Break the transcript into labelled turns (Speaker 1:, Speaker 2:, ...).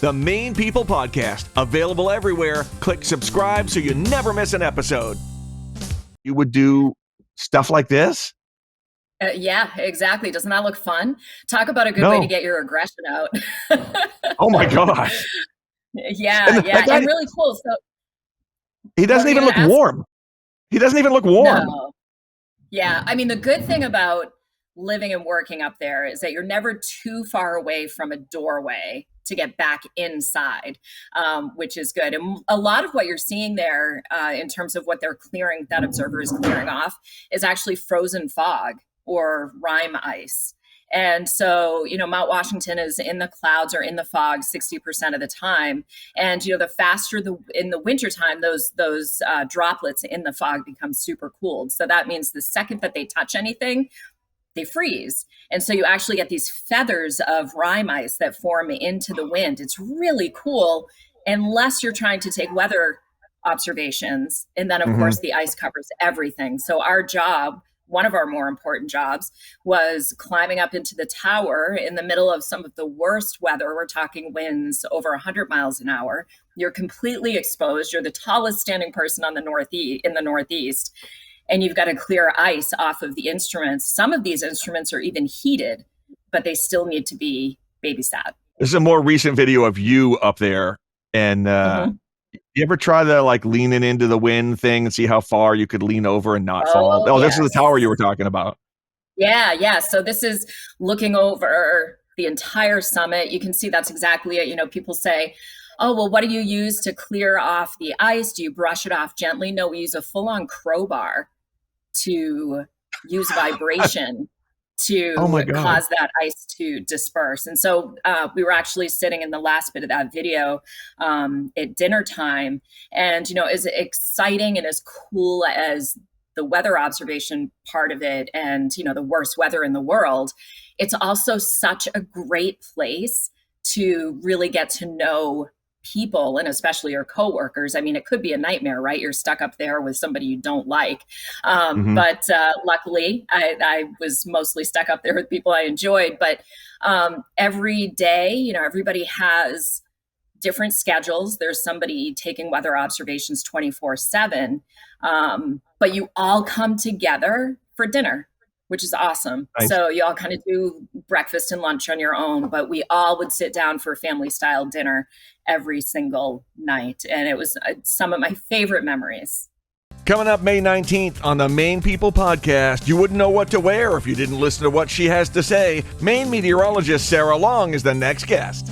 Speaker 1: The Maine People Podcast, available everywhere. Click subscribe so you never miss an episode. You would do stuff like this?
Speaker 2: Yeah, exactly. Doesn't that look fun? Talk about a good way to get your aggression out.
Speaker 1: Oh my gosh.
Speaker 2: Yeah, and really cool. So
Speaker 1: he doesn't even look warm. He doesn't even look warm.
Speaker 2: No. Yeah, I mean, the good thing about living and working up there is that you're never too far away from a doorway to get back inside, which is good. And a lot of what you're seeing there in terms of what they're clearing, that observer is clearing off, is actually frozen fog or rime ice. And so, Mount Washington is in the clouds or in the fog 60% of the time. And, the faster in the wintertime, those droplets in the fog become super cooled. So that means the second that they touch anything, they freeze. And so you actually get these feathers of rime ice that form into the wind. It's really cool, unless you're trying to take weather observations. And then, of course, the ice covers everything. So our job, one of our more important jobs, was climbing up into the tower in the middle of some of the worst weather. We're talking winds over 100 miles an hour. You're completely exposed. You're the tallest standing person in the Northeast. And you've got to clear ice off of the instruments. Some of these instruments are even heated, but they still need to be babysat.
Speaker 1: This is a more recent video of you up there. And you ever try the leaning into the wind thing and see how far you could lean over and not fall? Oh, yes. This is the tower you were talking about.
Speaker 2: Yeah. So this is looking over the entire summit. You can see that's exactly it. People say, oh, well, what do you use to clear off the ice? Do you brush it off gently? No, we use a full-on crowbar to use vibration to cause that ice to disperse. And so we were actually sitting in the last bit of that video at dinner time. And, as exciting and as cool as the weather observation part of it and, the worst weather in the world, it's also such a great place to really get to know people, and especially your coworkers. I mean, it could be a nightmare, right? You're stuck up there with somebody you don't like. But luckily, I was mostly stuck up there with people I enjoyed. But every day, everybody has different schedules. There's somebody taking weather observations 24/7. But you all come together for dinner, which is awesome. Nice. So you all kind of do breakfast and lunch on your own, but we all would sit down for a family style dinner every single night. And it was some of my favorite memories.
Speaker 1: Coming up May 19th on the Maine People Podcast, you wouldn't know what to wear if you didn't listen to what she has to say. Maine meteorologist Sarah Long is the next guest.